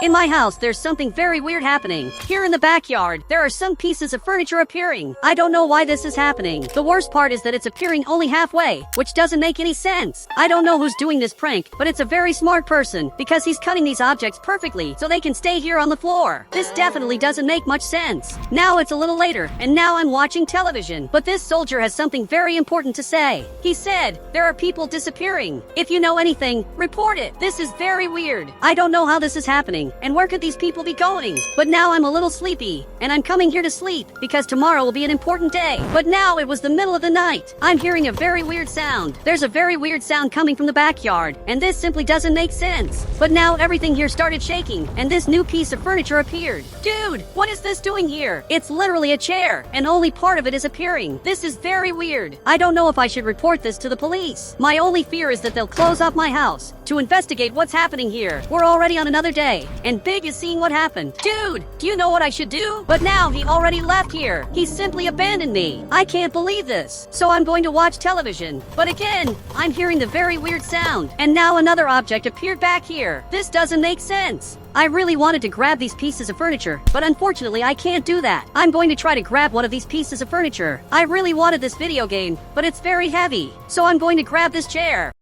In my house, there's something very weird happening. Here in the backyard, there are some pieces of furniture appearing. I don't know why this is happening. The worst part is that it's appearing only halfway, which doesn't make any sense. I don't know who's doing this prank, but it's a very smart person, because he's cutting these objects perfectly so they can stay here on the floor. This definitely doesn't make much sense. Now it's a little later, and now I'm watching television. But this soldier has something very important to say. He said, there are people disappearing. If you know anything, report it. This is very weird. I don't know how this is happening, and where could these people be going? But now I'm a little sleepy, and I'm coming here to sleep, because tomorrow will be an important day. But now it was the middle of the night. I'm hearing a very weird sound. There's a very weird sound coming from the backyard, and this simply doesn't make sense. But now everything here started shaking, and this new piece of furniture appeared. Dude, what is this doing here? It's literally a chair, and only part of it is appearing. This is very weird. I don't know if I should report this to the police. My only fear is that they'll close up my house to investigate what's happening here. We're already on another day, and Big is seeing what happened. Dude, do you know what I should do? But now he already left here. He simply abandoned me. I can't believe this. So I'm going to watch television. But again, I'm hearing the very weird sound, and now another object appeared back here. This doesn't make sense. I really wanted to grab these pieces of furniture, but unfortunately I can't do that. I'm going to try to grab one of these pieces of furniture. I really wanted this video game, but it's very heavy. So I'm going to grab this chair.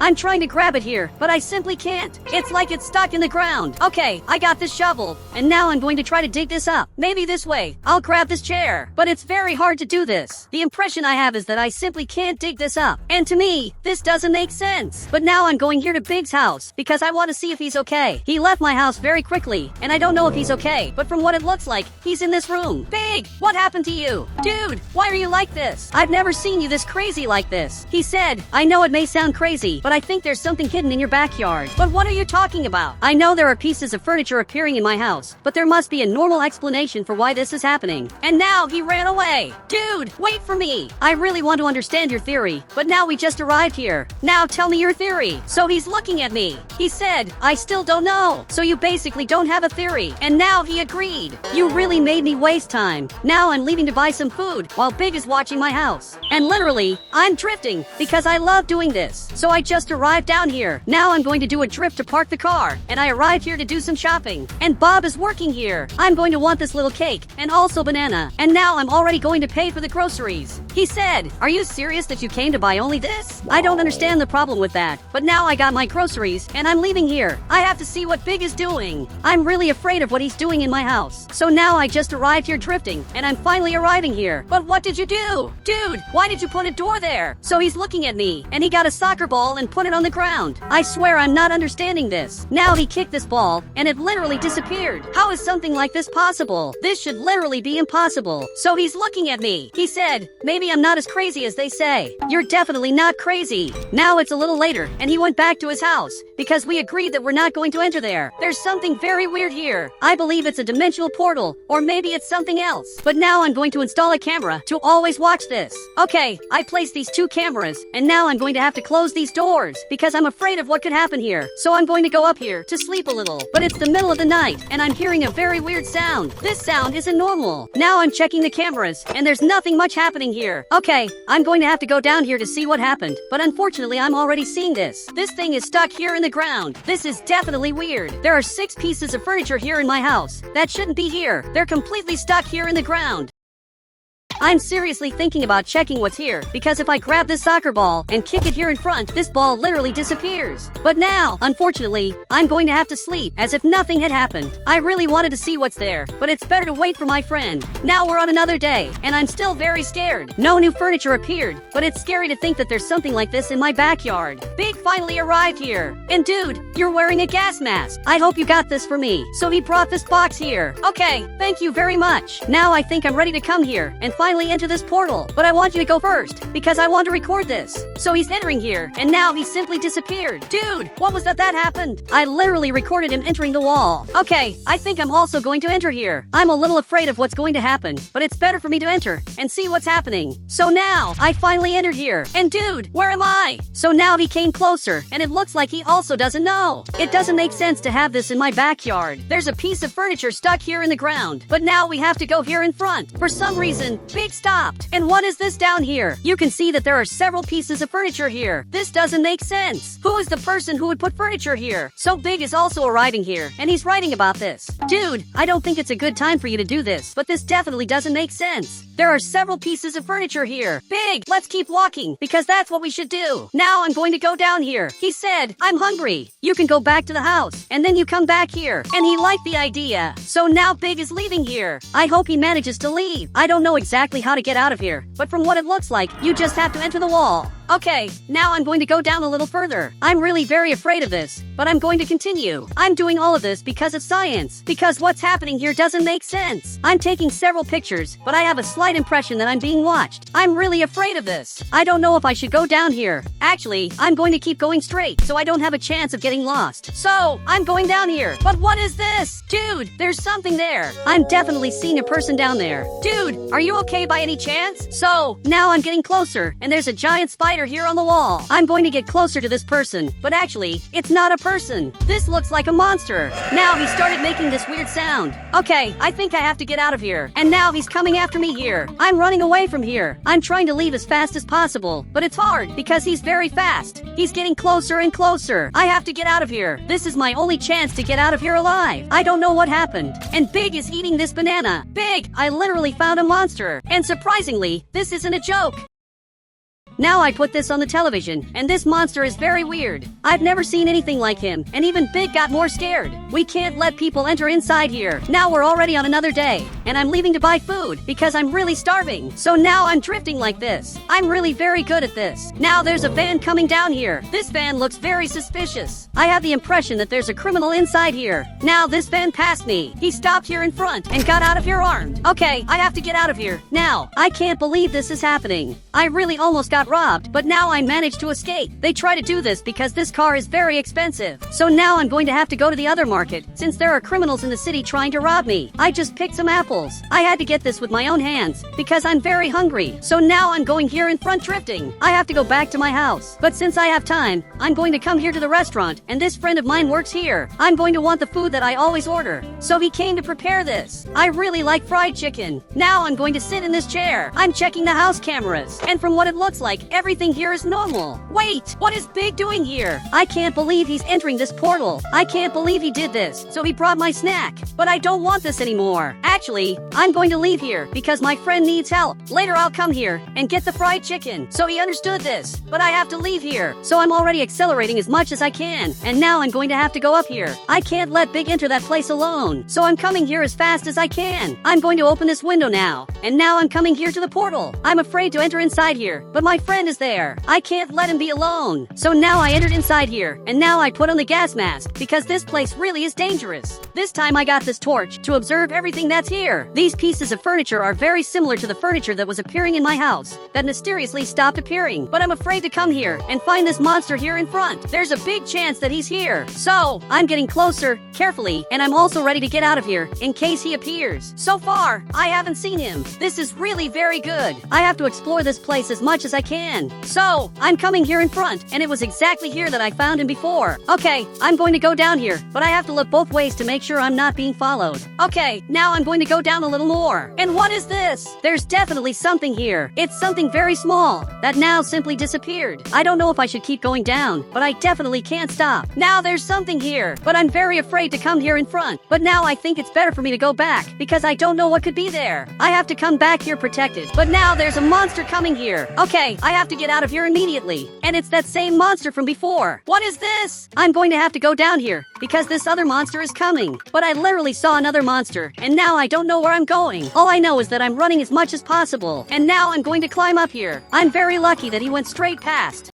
I'm trying to grab it here, but I simply can't. It's like it's stuck in the ground. Okay, I got this shovel, and now I'm going to try to dig this up. Maybe this way. I'll grab this chair. But it's very hard to do this. The impression I have is that I simply can't dig this up. And to me, this doesn't make sense. But now I'm going here to Big's house, because I want to see if he's okay. He left my house very quickly, and I don't know if he's okay, but from what it looks like, he's in this room. Big, what happened to you? Dude, why are you like this? I've never seen you this crazy like this. He said, I know it may sound crazy, but I think there's something hidden in your backyard. But what are you talking about? I know there are pieces of furniture appearing in my house, but there must be a normal explanation for why this is happening. And now he ran away. Dude, wait for me. I really want to understand your theory, but now we just arrived here. Now tell me your theory. So he's looking at me. He said, I still don't know. So you basically don't have a theory. And now he agreed. You really made me waste time. Now I'm leaving to buy some food while Big is watching my house. And literally, I'm drifting because I love doing this. So I just arrived down here. Now I'm going to do a drift to park the car, and I arrived here to do some shopping. And Bob is working here. I'm going to want this little cake, and also banana. And now I'm already going to pay for the groceries. He said, are you serious that you came to buy only this? I don't understand the problem with that. But now I got my groceries, and I'm leaving here. I have to see what Big is doing. I'm really afraid of what he's doing in my house. So now I just arrived here drifting, and I'm finally arriving here. But what did you do? Dude, why did you put a door there? So he's looking at me, and he got a soccer ball and put it on the ground. I swear I'm not understanding this. Now he kicked this ball, and it literally disappeared. How is something like this possible? This should literally be impossible. So he's looking at me. He said, maybe I'm not as crazy as they say. You're definitely not crazy. Now it's a little later, and he went back to his house, because we agreed that we're not going to enter there. There's something very weird here. I believe it's a dimensional portal, or maybe it's something else. But now I'm going to install a camera to always watch this. Okay, I placed these 2 cameras, and now I'm going to have to close these doors, because I'm afraid of what could happen here. So I'm going to go up here to sleep a little. But it's the middle of the night, and I'm hearing a very weird sound. This sound isn't normal. Now I'm checking the cameras, and there's nothing much happening here. Okay, I'm going to have to go down here to see what happened. But unfortunately, I'm already seeing this. This thing is stuck here in the ground. This is definitely weird. There are 6 pieces of furniture here in my house. That shouldn't be here. They're completely stuck here in the ground. I'm seriously thinking about checking what's here, because if I grab this soccer ball and kick it here in front, this ball literally disappears. But now, unfortunately, I'm going to have to sleep as if nothing had happened. I really wanted to see what's there, but it's better to wait for my friend. Now we're on another day, and I'm still very scared. No new furniture appeared, but it's scary to think that there's something like this in my backyard. Big finally arrived here. And dude, you're wearing a gas mask. I hope you got this for me. So he brought this box here. Okay, thank you very much. Now I think I'm ready to come here and finally enter this portal, but I want you to go first, because I want to record this. So he's entering here, and now he simply disappeared. Dude, what was that happened? I literally recorded him entering the wall. Okay, I think I'm also going to enter here. I'm a little afraid of what's going to happen, but it's better for me to enter and see what's happening. So now, I finally entered here, and dude, where am I? So now he came closer, and it looks like he also doesn't know. It doesn't make sense to have this in my backyard. There's a piece of furniture stuck here in the ground, but now we have to go here in front. For some reason, Big stopped. And what is this down here? You can see that there are several pieces of furniture here. This doesn't make sense. Who is the person who would put furniture here? So Big is also arriving here, and he's writing about this. Dude, I don't think it's a good time for you to do this, but this definitely doesn't make sense. There are several pieces of furniture here. Big, let's keep walking, because that's what we should do. Now I'm going to go down here. He said, I'm hungry. You can go back to the house, and then you come back here. And he liked the idea. So now Big is leaving here. I hope he manages to leave. I don't know exactly how to get out of here, but from what it looks like, you just have to enter the wall. Okay, now I'm going to go down a little further. I'm really very afraid of this, but I'm going to continue. I'm doing all of this because of science, because what's happening here doesn't make sense. I'm taking several pictures, but I have a slight impression that I'm being watched. I'm really afraid of this. I don't know if I should go down here. Actually, I'm going to keep going straight, so I don't have a chance of getting lost. So, I'm going down here. But what is this? Dude, there's something there. I'm definitely seeing a person down there. Dude, are you okay by any chance? So, now I'm getting closer, and there's a giant spider here on the wall. I'm going to get closer to this person, but actually, it's not a person. This looks like a monster. Now he started making this weird sound. Okay, I think I have to get out of here. And now he's coming after me here. I'm running away from here. I'm trying to leave as fast as possible, but it's hard because he's very fast. He's getting closer and closer. I have to get out of here. This is my only chance to get out of here alive. I don't know what happened. And Big is eating this banana. Big, I literally found a monster. And surprisingly, this isn't a joke. Now I put this on the television, and this monster is very weird. I've never seen anything like him, and even Big got more scared. We can't let people enter inside here. Now we're already on another day, and I'm leaving to buy food because I'm really starving. So now I'm drifting like this. I'm really very good at this. Now there's a van coming down here. This van looks very suspicious. I have the impression that there's a criminal inside here. Now this van passed me. He stopped here in front and got out of here armed. Okay, I have to get out of here. Now, I can't believe this is happening. I really almost got robbed, but now I managed to escape. They try to do this because this car is very expensive. So now I'm going to have to go to the other market, since there are criminals in the city trying to rob me. I just picked some apples. I had to get this with my own hands, because I'm very hungry. So now I'm going here in front drifting. I have to go back to my house. But since I have time, I'm going to come here to the restaurant, and this friend of mine works here. I'm going to want the food that I always order. So he came to prepare this. I really like fried chicken. Now I'm going to sit in this chair. I'm checking the house cameras, and from what it looks like, everything here is normal. Wait, what is Big doing here? I can't believe he's entering this portal. I can't believe he did this. So he brought my snack. But I don't want this anymore. Actually, I'm going to leave here because my friend needs help. Later I'll come here and get the fried chicken. So he understood this. But I have to leave here. So I'm already accelerating as much as I can. And now I'm going to have to go up here. I can't let Big enter that place alone. So I'm coming here as fast as I can. I'm going to open this window now. And now I'm coming here to the portal. I'm afraid to enter inside here, but my friend is there. I can't let him be alone. So now I entered inside here, and now I put on the gas mask, because this place really is dangerous. This time I got this torch to observe everything that's here. These pieces of furniture are very similar to the furniture that was appearing in my house, that mysteriously stopped appearing. But I'm afraid to come here and find this monster here in front. There's a big chance that he's here. So, I'm getting closer, carefully, and I'm also ready to get out of here, in case he appears. So far, I haven't seen him. This is really very good. I have to explore this place as much as I can. So, I'm coming here in front, and it was exactly here that I found him before. Okay, I'm going to go down here, but I have to look both ways to make sure I'm not being followed. Okay, now I'm going to go down a little more. And what is this? There's definitely something here. It's something very small, that now simply disappeared. I don't know if I should keep going down, but I definitely can't stop. Now there's something here, but I'm very afraid to come here in front. But now I think it's better for me to go back, because I don't know what could be there. I have to come back here protected. But now there's a monster coming here. Okay, I have to get out of here immediately. And it's that same monster from before. What is this? I'm going to have to go down here, because this other monster is coming. But I literally saw another monster, and now I don't know where I'm going. All I know is that I'm running as much as possible. And now I'm going to climb up here. I'm very lucky that he went straight past.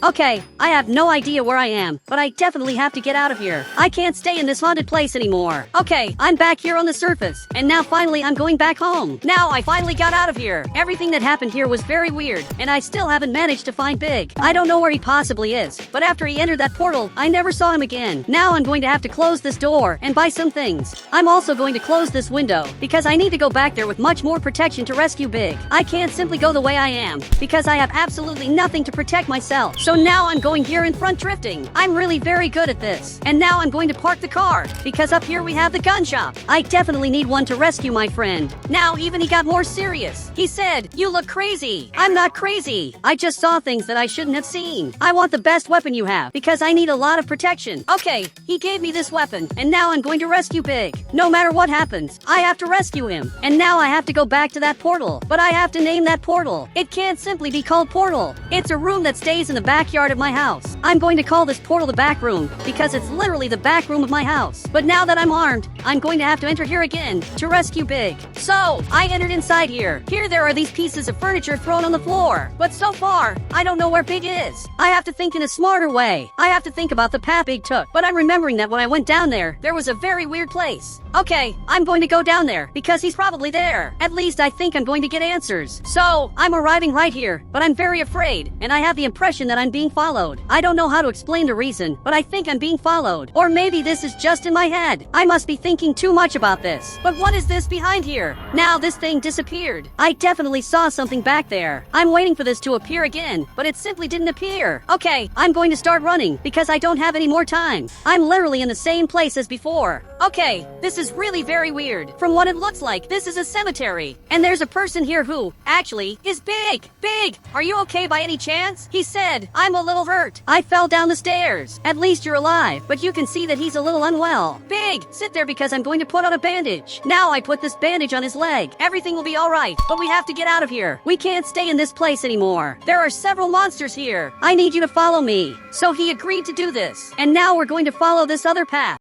Okay, I have no idea where I am, but I definitely have to get out of here. I can't stay in this haunted place anymore. Okay, I'm back here on the surface, and now finally I'm going back home. Now I finally got out of here. Everything that happened here was very weird, and I still haven't managed to find Big. I don't know where he possibly is, but after he entered that portal, I never saw him again. Now I'm going to have to close this door and buy some things. I'm also going to close this window, because I need to go back there with much more protection to rescue Big. I can't simply go the way I am, because I have absolutely nothing to protect myself. So now I'm going here in front drifting. I'm really very good at this. And now I'm going to park the car, because up here we have the gun shop. I definitely need one to rescue my friend. Now even he got more serious. He said, "You look crazy." I'm not crazy. I just saw things that I shouldn't have seen. I want the best weapon you have, because I need a lot of protection. Okay, he gave me this weapon, and now I'm going to rescue Big. No matter what happens, I have to rescue him. And now I have to go back to that portal. But I have to name that portal. It can't simply be called portal. It's a room that stays in the backyard of my house. I'm going to call this portal the back room, because it's literally the back room of my house. But now that I'm armed, I'm going to have to enter here again to rescue Big. So, I entered inside here. Here there are these pieces of furniture thrown on the floor. But so far, I don't know where Big is. I have to think in a smarter way. I have to think about the path Big took. But I'm remembering that when I went down there was a very weird place. Okay, I'm going to go down there, because he's probably there. At least I think I'm going to get answers. So, I'm arriving right here, but I'm very afraid, and I have the impression that I'm being followed. I don't know how to explain the reason, but I think I'm being followed. Or maybe this is just in my head. I must be thinking too much about this. But what is this behind here? Now this thing disappeared. I definitely saw something back there. I'm waiting for this to appear again, but it simply didn't appear. Okay, I'm going to start running, because I don't have any more time. I'm literally in the same place as before. Okay, this is really very weird. From what it looks like, this is a cemetery. And there's a person here who, actually, is Big. Big, are you okay by any chance? He said, "I'm a little hurt. I fell down the stairs." At least you're alive, but you can see that he's a little unwell. Big, sit there because I'm going to put on a bandage. Now I put this bandage on his leg. Everything will be alright, but we have to get out of here. We can't stay in this place anymore. There are several monsters here. I need you to follow me. So he agreed to do this. And now we're going to follow this other path.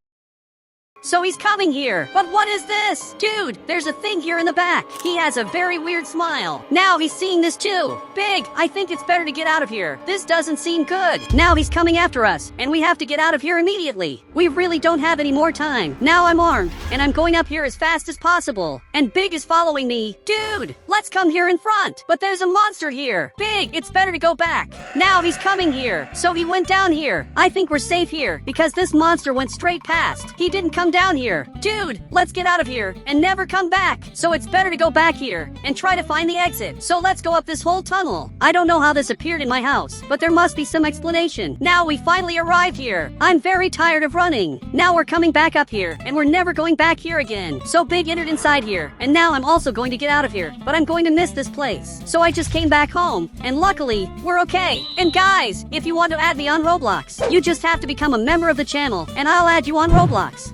So he's coming here. But what is this? Dude, there's a thing here in the back. He has a very weird smile. Now he's seeing this too. Big, I think it's better to get out of here. This doesn't seem good. Now he's coming after us, and we have to get out of here immediately. We really don't have any more time. Now I'm armed, and I'm going up here as fast as possible. And Big is following me. Dude, let's come here in front. But there's a monster here. Big, it's better to go back. Now he's coming here. So he went down here. I think we're safe here, because this monster went straight past. He didn't come down here. Dude, let's get out of here and never come back. So it's better to go back here and try to find the exit. So let's go up this whole tunnel. I don't know how this appeared in my house, but there must be some explanation. Now we finally arrived here. I'm very tired of running. Now we're coming back up here, and we're never going back here again. So Big entered inside here, and now I'm also going to get out of here, but I'm going to miss this place. So I just came back home, and luckily, we're okay. And guys, if you want to add me on Roblox, you just have to become a member of the channel, and I'll add you on Roblox.